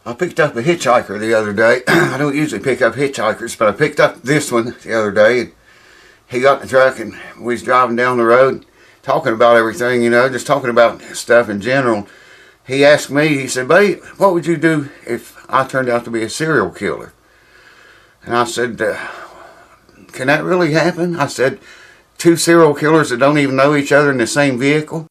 I picked up a hitchhiker the other day. I don't usually pick up hitchhikers, but I picked up this one the other day. And he got in the truck and we was driving down the road talking about everything, you know, just talking about stuff in general. He asked me, he said, "Buddy, what would you do if I turned out to be a serial killer?" And I said, "Can that really happen?" I said, "Two serial killers that don't even know each other in the same vehicle?"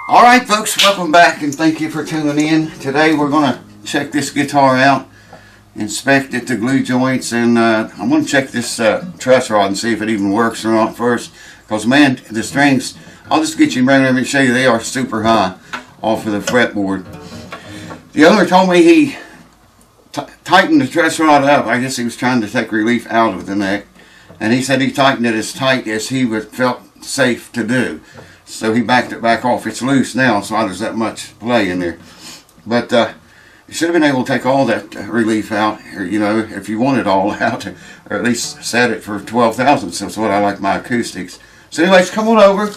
Alright folks, welcome back and thank you for tuning in. Today we're going to check this guitar out, inspect it to glue joints, and I'm going to check this truss rod and see if it even works or not first. Because man, the strings, I'll just get you right over and show you, they are super high off of the fretboard. The owner told me he tightened the truss rod up. I guess he was trying to take relief out of the neck. And he said he tightened it as tight as he felt safe to do. So he backed it back off. It's loose now, so there's that much play in there. But you should have been able to take all that relief out, or, you know, if you want it all out, or at least set it for 12 thousandths. That's what I like my acoustics. So anyways, come on over.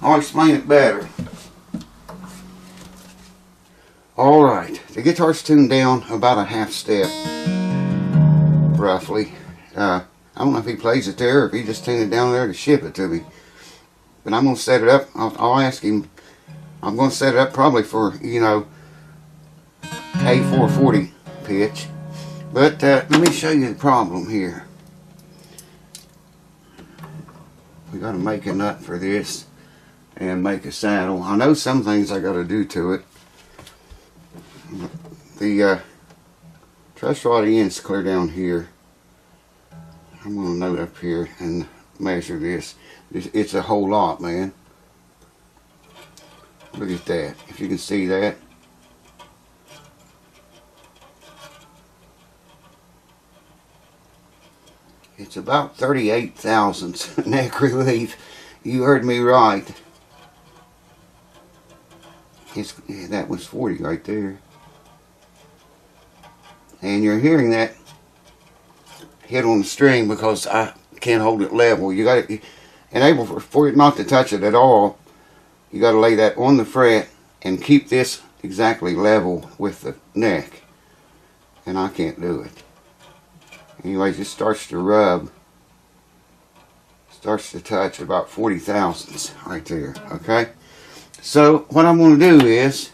I'll explain it better. Alright, the guitar's tuned down about a half step, roughly. I don't know if he plays it there or if he just tuned it down there to ship it to me. But I'm going to set it up. I'll ask him. I'm going to set it up probably for, you know, A440 pitch. But let me show you the problem here. We got to make a nut for this and make a saddle. I know some things I got to do to it. The truss rod end's clear down here. I'm going to note up here and measure this. It's a whole lot, man. Look at that. If you can see that. It's about 38 thousandths neck relief. You heard me right. That was 40 right there. And you're hearing that hit on the string because I can't hold it level. You got to enable for it not to touch it at all. You got to lay that on the fret and keep this exactly level with the neck. And I can't do it. Anyways, it starts to rub. Starts to touch about 40 thousandths right there. Okay. So what I'm going to do is,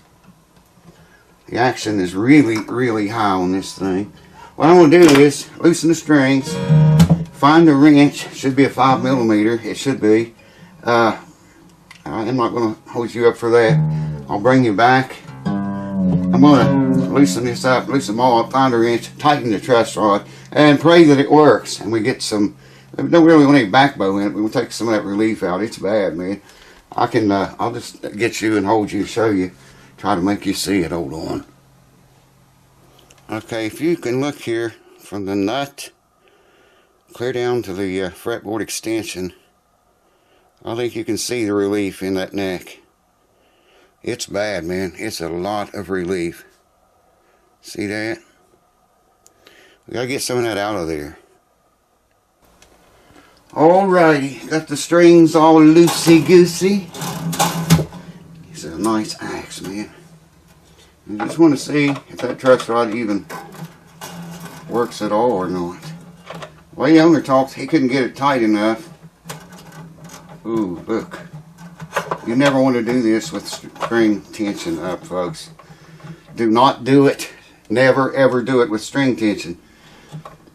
the action is really high on this thing. What I'm going to do is loosen the strings, find the wrench. Should be a 5mm. It should be. I'm not going to hold you up for that. I'll bring you back. I'm going to loosen this up, loosen them all up, find a wrench, tighten the truss rod, and pray that it works. And we get some. We don't really want any backbone in it. We'll take some of that relief out. It's bad, man. I can. I'll just get you and hold you, show you, try to make you see it. Hold on. Okay, if you can look here from the nut clear down to the fretboard extension, I think you can see the relief in that neck. It's bad, man. It's a lot of relief. See that? We gotta get some of that out of there. Alrighty, got the strings all loosey-goosey. It's a nice axe, man. I just want to see if that truss rod even works at all or not. The way the owner talks, he couldn't get it tight enough. Ooh, look. You never want to do this with string tension up, folks. Do not do it. Never ever do it with string tension.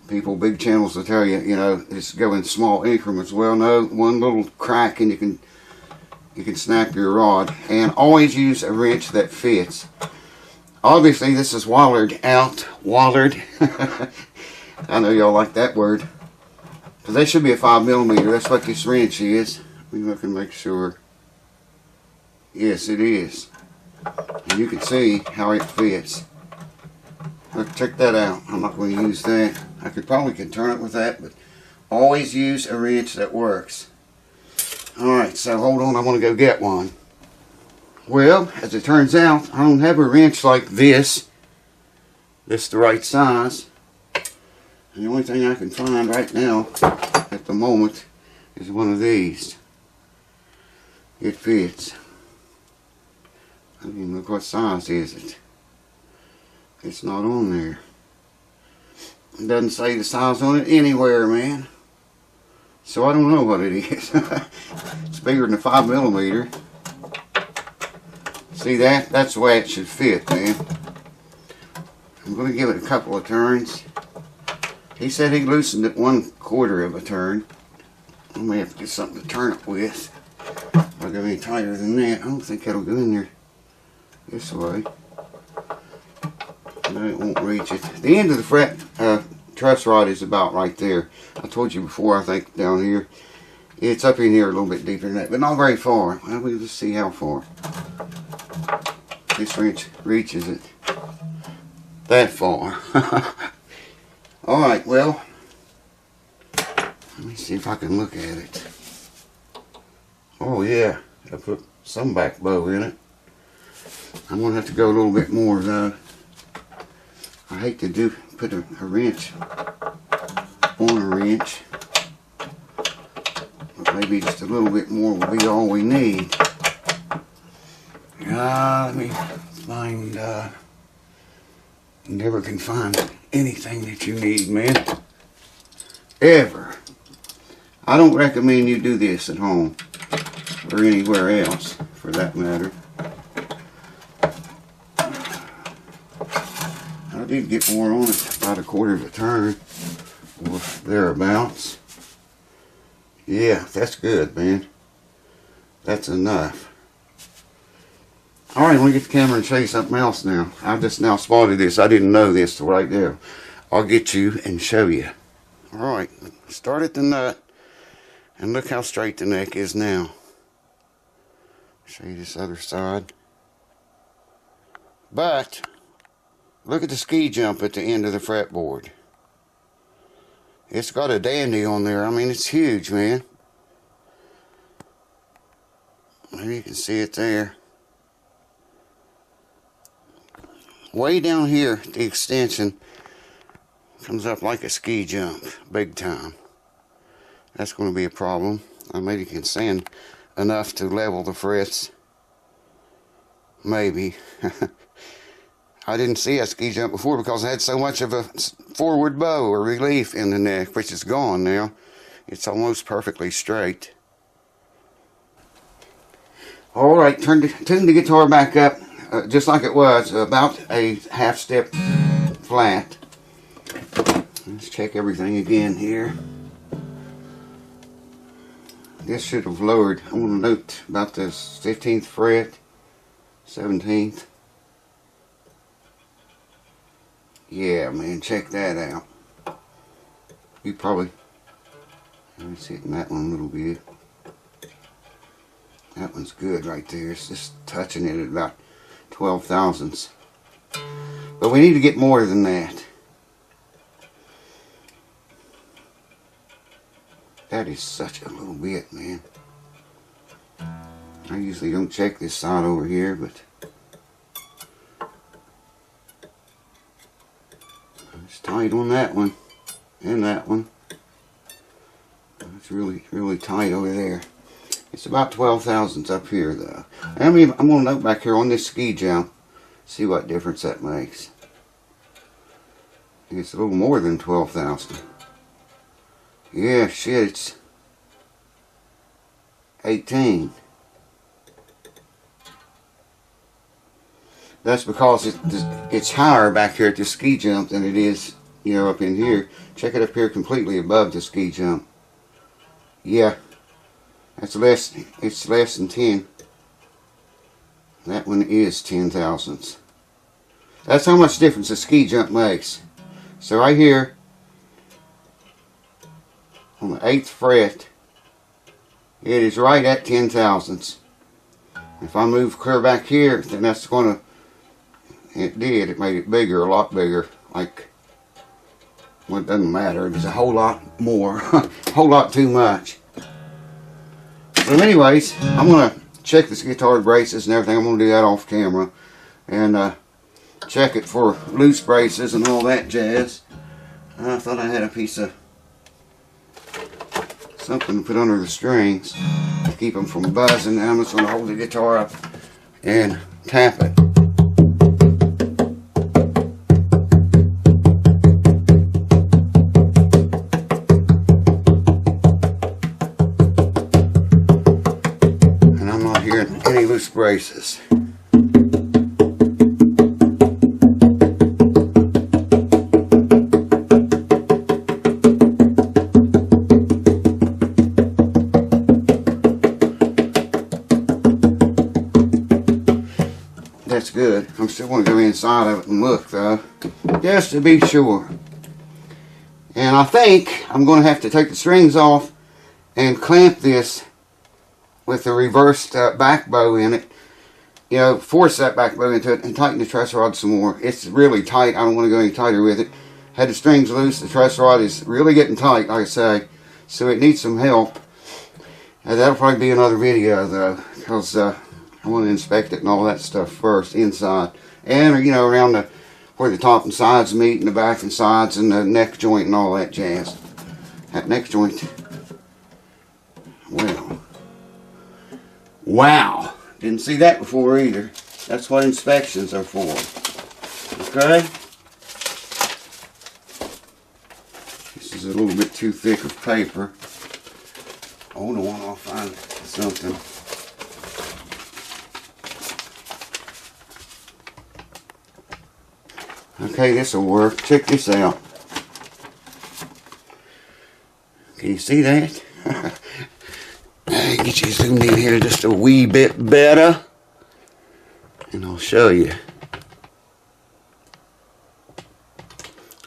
People, big channels will tell you, you know, just go in small increments. Well, no, one little crack and you can snap your rod. And always use a wrench that fits. Obviously, this is wallered out. Wallered. I know y'all like that word. Because that should be a 5mm. That's what this wrench is. Let me look and make sure. Yes, it is. And you can see how it fits. Look, check that out. I'm not going to use that. I could probably turn it with that, but always use a wrench that works. Alright, so hold on. I'm going to go get one. Well, as it turns out, I don't have a wrench like this. This the right size. And the only thing I can find right now, at the moment, is one of these. It fits. I don't even look what size is it. It's not on there. It doesn't say the size on it anywhere, man. So I don't know what it is. It's bigger than a 5mm. See that? That's the way it should fit, man. I'm going to give it a couple of turns. He said he loosened it 1/4 of a turn. I may have to get something to turn it with. If I go any tighter than that, I don't think that'll go in there this way. No, it won't reach it. The end of the fret truss rod is about right there. I told you before, I think, down here. It's up in here a little bit deeper than that, but not very far. Well, we'll just see how far. This wrench reaches it that far. Alright, well, let me see if I can look at it. Oh yeah, I put some back bow in it. I'm going to have to go a little bit more though. I hate to put a wrench on a wrench. But maybe just a little bit more will be all we need. Let me find, you never can find anything that you need, man. Ever. I don't recommend you do this at home or anywhere else for that matter. I did get more on it, about 1/4 of a turn or thereabouts. Yeah, that's good, man. That's enough. Alright, let me get the camera and show you something else now. I just now spotted this. I didn't know this till right there. I'll get you and show you. Alright, start at the nut and look how straight the neck is now. Show you this other side. But look at the ski jump at the end of the fretboard. It's got a dandy on there. I mean, it's huge, man. Maybe you can see it there. Way down here, the extension comes up like a ski jump, big time. That's going to be a problem. I maybe can sand enough to level the frets. Maybe. I didn't see a ski jump before because I had so much of a forward bow or relief in the neck, which is gone now. It's almost perfectly straight. Alright, tune the guitar back up. Just like it was, about a 1/2 step flat. Let's check everything again here. This should have lowered. I want to note about this 15th fret, 17th. Yeah, man, check that out. You probably, let's hit that one a little bit. That one's good right there. It's just touching it at about 12 thousandths. But we need to get more than that. That is such a little bit, man. I usually don't check this side over here, but it's tight on that one and that one. It's really tight over there. It's about 12 thousandths up here, though. I'm going to note back here on this ski jump, see what difference that makes. It's a little more than 12 thousandths. Yeah, shit, it's 18. That's because it's higher back here at the ski jump than it is, you know, up in here. Check it up here completely above the ski jump. Yeah. That's less, it's less than 10. That one is 10 thousandths. That's how much difference the ski jump makes. So right here, on the 8th fret, it is right at 10 thousandths. If I move clear back here, then that's going to, it made it bigger, a lot bigger. Like, well, it doesn't matter, it's a whole lot more, a whole lot too much. So anyways, I'm going to check this guitar braces and everything. I'm going to do that off camera. And check it for loose braces and all that jazz. I thought I had a piece of something to put under the strings to keep them from buzzing. And I'm just going to hold the guitar up and tap it. And I'm not hearing any loose braces. That's good. I'm still going to go inside of it and look though, just to be sure. And I think I'm going to have to take the strings off and clamp this with the reversed back bow in it. You know, force that back bow into it and tighten the truss rod some more. It's really tight. I don't want to go any tighter with it. Had the strings loose. The truss rod is really getting tight, like I say. So it needs some help. That'll probably be another video though, because I want to inspect it and all that stuff first inside, and you know, around the where the top and sides meet and the back and sides and the neck joint and all that jazz. That neck joint, well, wow, didn't see that before either. That's what inspections are for. Okay, this is a little bit too thick of paper. Hold on, I'll find something. Okay, this will work. Check this out. Can you see that? Get you zoomed in here just a wee bit better. And I'll show you.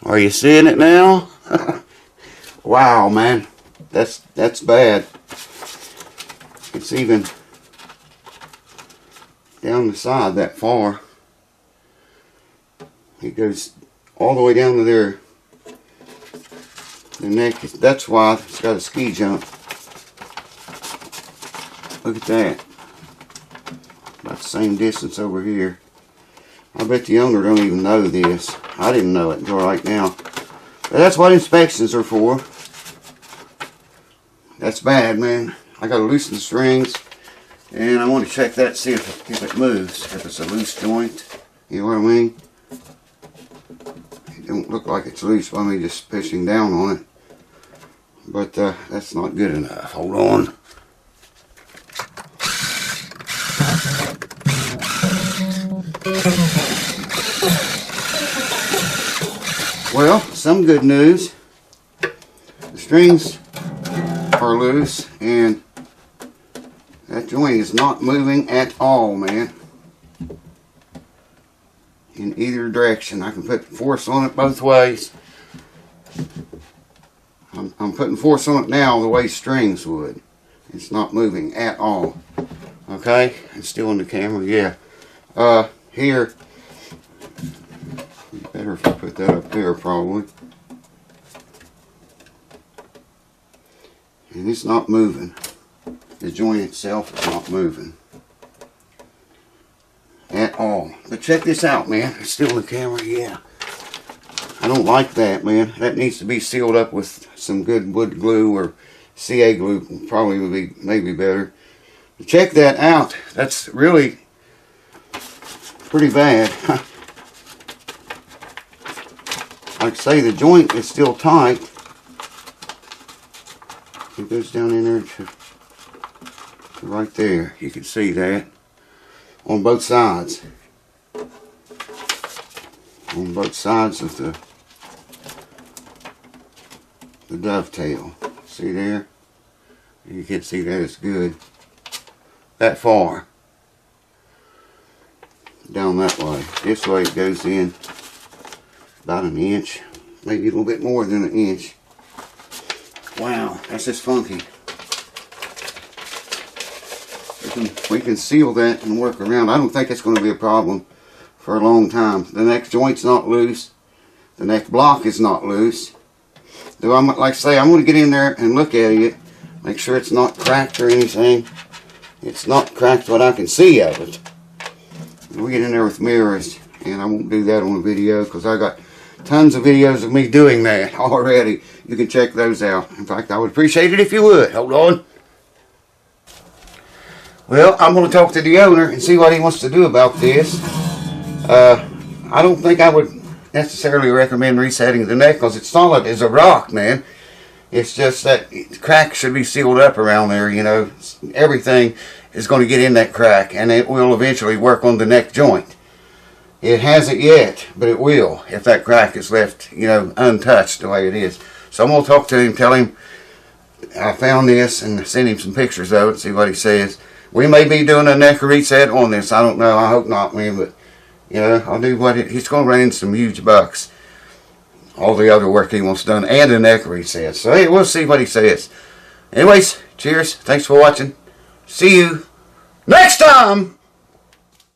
Are you seeing it now? Wow, man. That's bad. It's even down the side that far. It goes all the way down to there. The neck, that's why it's got a ski jump. Look at that. About the same distance over here. I bet the owner don't even know this. I didn't know it until right now. But that's what inspections are for. That's bad, man. I gotta loosen the strings. And I want to check that, see if it moves. If it's a loose joint. You know what I mean? Don't look like it's loose by me just pushing down on it, but that's not good enough. Hold on. Well, some good news. The strings are loose and that joint is not moving at all, man. In either direction. I can put force on it both ways. I'm putting force on it now the way strings would. It's not moving at all. Okay, it's still in the camera, yeah. Here, better if I put that up there probably. And it's not moving. The joint itself is not moving at all. But check this out, man. It's still in the camera, yeah. I don't like that, man. That needs to be sealed up with some good wood glue or CA glue. Probably would be maybe better. But check that out. That's really pretty bad. Like I say, the joint is still tight. It goes down in there to right there. You can see that. On both sides. On both sides of the dovetail. See there? You can see that it's good. That far. Down that way. This way it goes in about an inch. Maybe a little bit more than an inch. Wow, that's just funky. We can seal that and work around. I don't think it's going to be a problem for a long time. The neck joint's not loose. The neck block is not loose. Though I'm like I say, I'm going to get in there and look at it, make sure it's not cracked or anything. It's not cracked what I can see of it. We get in there with mirrors, and I won't do that on a video because I got tons of videos of me doing that already. You can check those out. In fact, I would appreciate it if you would. Hold on. Well, I'm going to talk to the owner and see what he wants to do about this. I don't think I would necessarily recommend resetting the neck because it's solid as a rock, man. It's just that the crack should be sealed up around there, you know. Everything is going to get in that crack, and it will eventually work on the neck joint. It hasn't yet, but it will if that crack is left, you know, untouched the way it is. So I'm going to talk to him, tell him I found this, and send him some pictures of it and see what he says. We may be doing a neck reset on this. I don't know. I hope not, man, but, you know, I'll do what he's going to run into some huge bucks. All the other work he wants done, and a neck reset. So, hey, we'll see what he says. Anyways, cheers. Thanks for watching. See you next time.